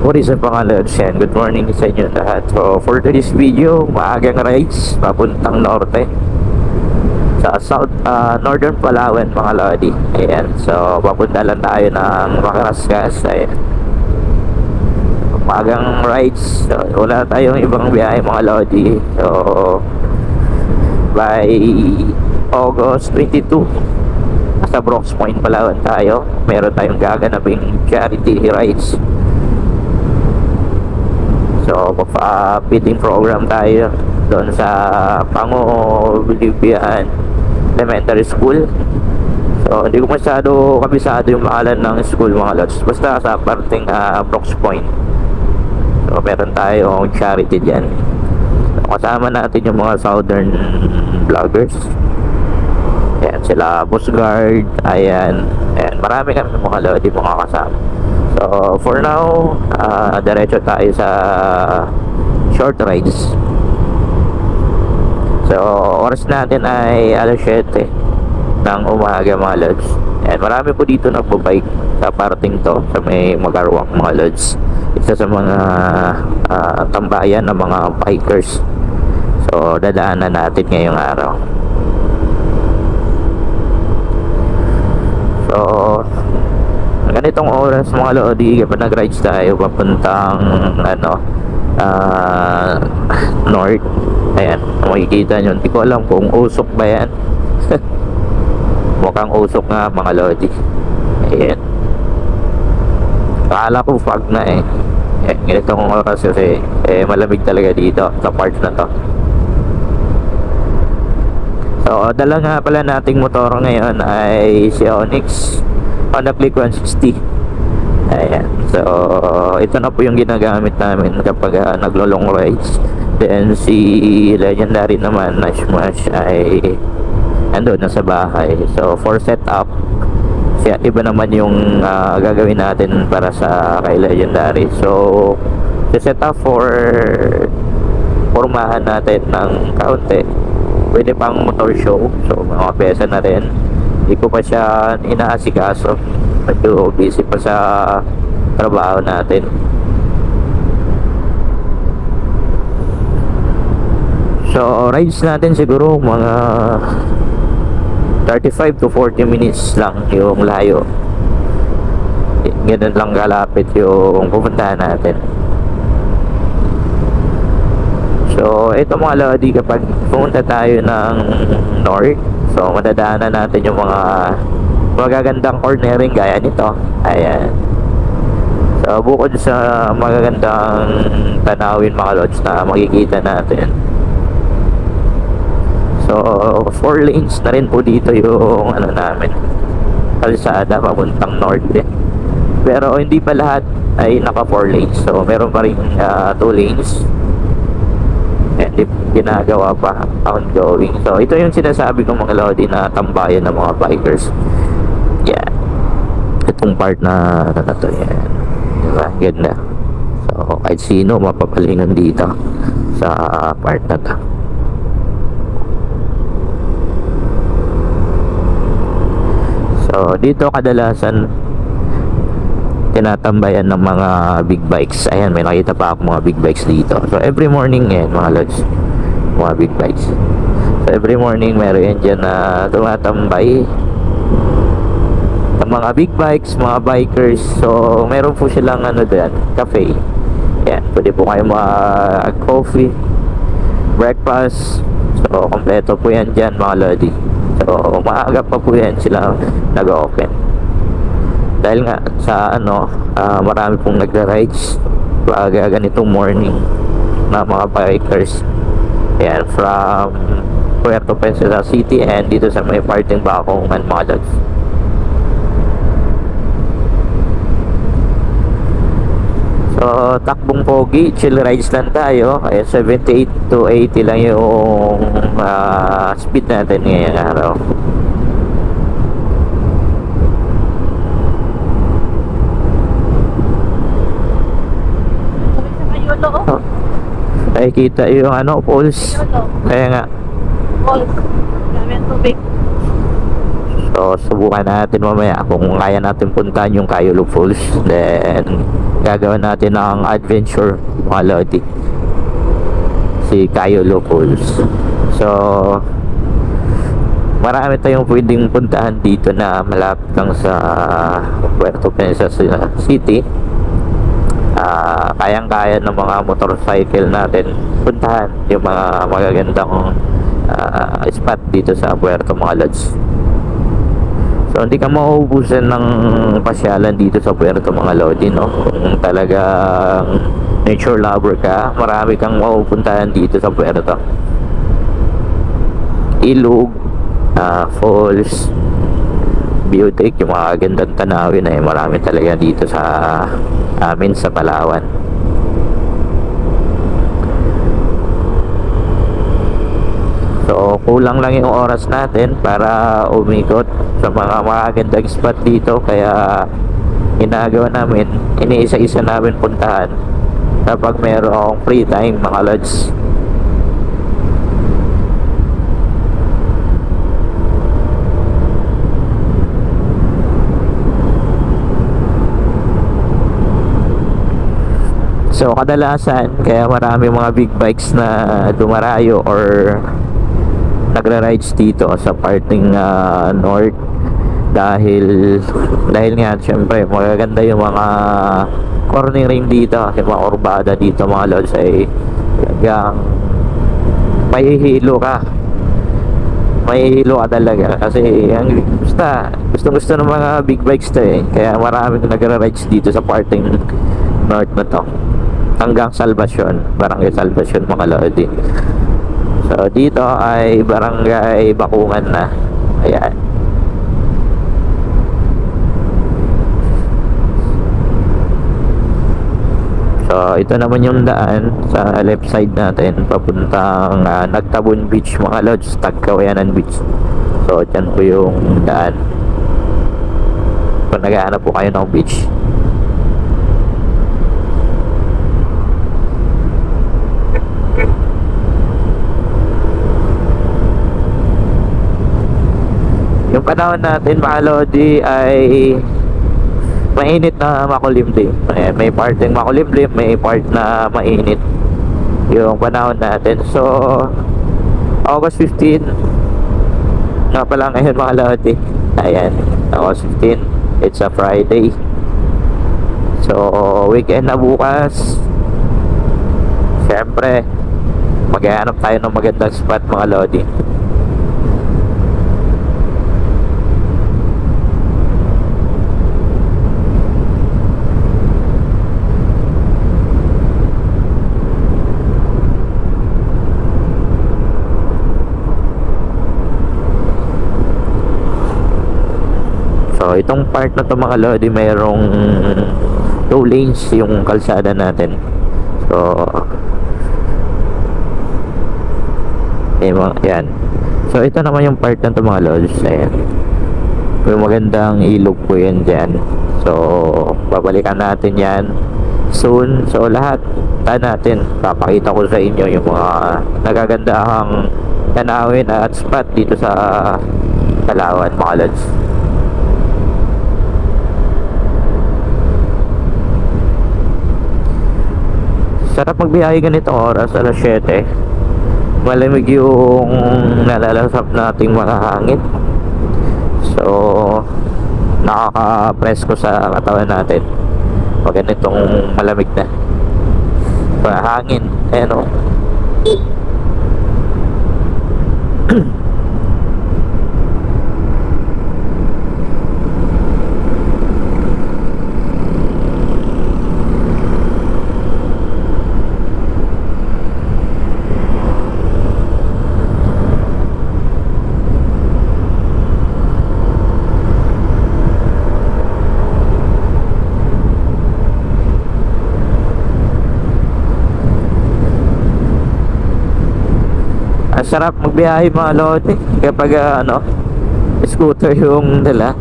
What is up mga lods, and good morning sa inyo lahat. So for today's video, maagang rides papuntang norte sa northern Palawan mga lodi. Ayan, so papunta lang tayo ng Macarascas. Ayan, maagang rides, so wala tayong ibang biyahe mga lodi. So by August 22 sa Brooks Point Palawan tayo, meron tayong gaganaping charity rides. So, feeding program tayo doon sa Pango Bilipian Elementary School. So, hindi ko masyado kabisado yung pangalan ng school mga lods. Basta sa parting Brooks Point. So, meron tayong charity dyan. So, kasama natin yung mga southern vloggers. Ayan, sila Boss Guard. Ayan, marami kami mga lodi mga kasama. So for now, diretso tayo sa short rides. So oras natin ay alas 7 ng umaga mga lods. And marami po dito nagbabike sa parting to, sa may Magarwak mga lods. Isa sa mga tambayan ng mga bikers. So dadaanan natin ngayong araw. So ganitong oras mga lodi, kapag nag-rides tayo papuntang north. Ayan, makikita nyo, hindi ko alam kung usok ba yan. Mukhang usok nga mga lodi. Ayan, akala ko fog na eh. Ganitong oras kasi malamig talaga dito sa part na to. So dala nga pala nating motor ngayon ay si Onyx Honda Click 160. Ayan, so ito na po yung ginagamit namin kapag naglo-long rides. Then si Legendary naman na Smash ay andun na sa bahay. So for setup, iba naman yung gagawin natin para sa kay Legendary. So set up for formahan natin ng kaunti, pwede pang motor show. So mga pesa na rin. Hindi ko pa siya inaasikaso, medyo busy pa sa trabaho natin. So rides natin siguro mga 35 to 40 minutes lang yung layo. Ganun lang kalapit yung pupuntahan natin. So ito mga lodi, kapag pumunta tayo ng north, so madadaanan natin yung mga magagandang cornering gaya nito. Ayan, so bukod sa magagandang tanawin mga lods na makikita natin, so 4 lanes na rin po dito yung namin kalsada papuntang north eh. Pero hindi pa lahat ay naka 4 lanes, so meron pa rin 2 lanes. Hindi ginagawa pa, ongoing. So ito yung sinasabi kong mga lodi na tambayan ng mga bikers. Yeah, itong part na to, yan, diba? Ganda. So kahit sino mapapalingan dito sa part na to. So dito kadalasan tinatambayan ng mga big bikes. Ayan, may nakita pa ako mga big bikes dito. So every morning yan mga lods, mga big bikes. So every morning meron yan dyan na tumatambay ng mga big bikes, mga bikers. So meron po silang dyan, cafe. Yan, pwede po kayo mag-coffee, breakfast. So kompleto po yan dyan mga lodi. So maaga pa po yan sila nag-open. Dahil nga sa marami pong nagra-rides pag ganitong morning na mga bikers. Ayan, from Puerto Princesa City and dito sa may parting Bacongan mga lods. So takbong pogi, chill rides lang tayo. Ayan, 78 to 80 lang yung speed natin ngayong araw. Ay kita yung falls. Kaya nga Falls. Dami ang tubig. So subukan natin mamaya kung kaya natin puntahan yung Cayulo Falls. Then gagawin natin ang adventure mga lodi, si Cayulo Falls. So marami tayong pwedeng puntahan dito na malapit lang sa Puerto Princesa City. Kayang-kaya ng mga motorcycle natin puntahan yung mga magagandang spot dito sa Puerto mga lods. So hindi ka mauubusan ng pasyalan dito sa Puerto mga lodi, no? Kung talagang nature lover ka, marami kang mapupuntahan dito sa Puerto. Ilog, falls, beauty, yung mga gandang tanawin ay marami talaga dito sa amin sa Palawan. So kulang lang yung oras natin para umikot sa mga magandang spot dito, kaya ginagawa namin, iniisa-isa namin puntahan kapag mayroong free time mga lods. So kadalasan kaya marami mga big bikes na dumarayo or nagra-rides dito sa parting north, dahil nga syempre magaganda yung mga cornering ring dito, yung mga orbada dito mga lods ay talagang mahihilo ka talaga, kasi ang gusto ng mga big bikes to kaya maraming nagra-rides dito sa parting north na to hanggang Salvacion, Barangay Salvacion mga lodi. So dito ay Barangay Bakungan na. Ayan. So ito naman yung daan sa left side natin papuntang Nagtabon Beach mga lods, Tagkawayanan Beach. So dyan po yung daan kung naghahanap po kayo ng beach. Yung panahon natin mga lodi ay mainit na makulimlim. May parteng makulimlim, may part na mainit yung panahon natin. So August 15 nga pala ngayon mga lodi. Ayan, August 15, it's a Friday. So weekend na bukas. Siyempre maghahanap tayo ng magandang spot mga lodi. So itong part na to mga lodi, mayroong 2 lanes yung kalsada natin. So yan. So ito naman yung part na to mga lodi. Ayan, may magandang ilog po yan dyan. So babalikan natin yan soon. So lahat natin papakita ko sa inyo yung mga nagagandahang tanawin at spot dito sa Palawan mga lods. Sarap magbiyahe ganitong oras, alas 7. Malamig yung nalalasap nating mga hangin. So nakaka-presko sa katawan natin pag ganitong malamig na hangin. Ayan o. Ang sarap magbiyahe mga lodi kapag scooter yung dala.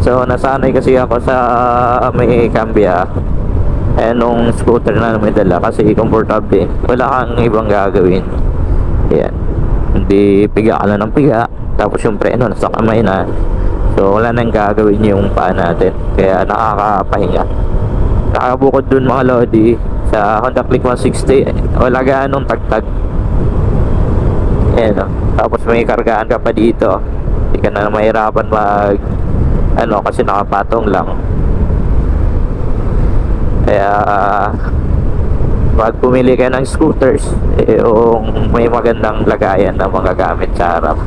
So nasanay kasi ako sa may Cambia, nung scooter na may dala kasi komportable, wala kang ibang gagawin. Yan, hindi piga ka lang ng piga, tapos yung preno nasa kamay na, So wala nang gagawin yung paa natin, kaya nakakapahinga. Nakabukod dun mga lodi sa Honda Click 160, wala gaanong tagtag. Ayan, oh. Tapos may kargaan ka pa dito, hindi ka na mahirapan mag kasi nakapatong lang. Kaya pag pumili ka ng scooters, yung may magandang lagayan na mga gamit sa harap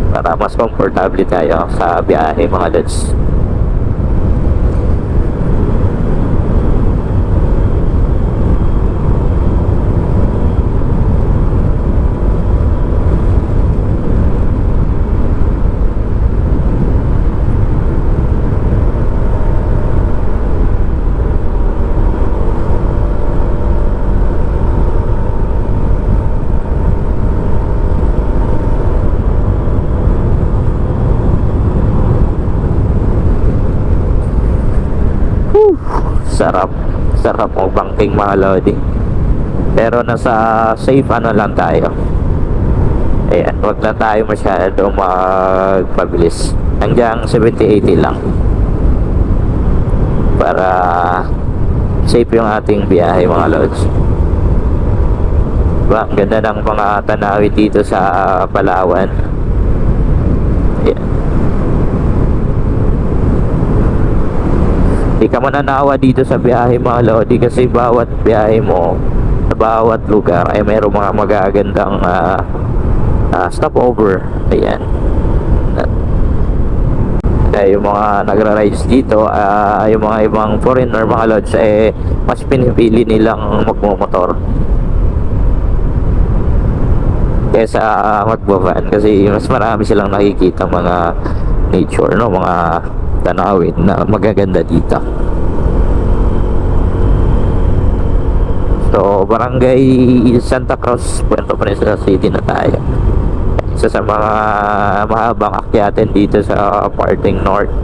para mas komportable tayo sa biyahe mga lods. Sarap, sarap mo banking mga lodi. Pero nasa safe lang tayo. Ayan, wag na tayo masyado magpabilis. Hanggang 70-80 lang para safe yung ating biyahe mga lods. Diba? Ang ganda ng mga tanawin dito sa Palawan. Ayan. Di ka mananawa dito sa biyahe mga lodi, kasi bawat biyahe mo sa bawat lugar ay mayroong mga magagandang stopover. Ayan. Kaya yung mga nagra-rides dito, yung mga ibang foreigner mga lods, mas pinipili nilang magmumotor kaysa magbavan, kasi mas marami silang nakikita mga nature, no, mga tanawin na magaganda dito. So Barangay Santa Cruz, Puerto Princesa City na tayo. Isa sa mga mahabang akyatin dito sa parting north.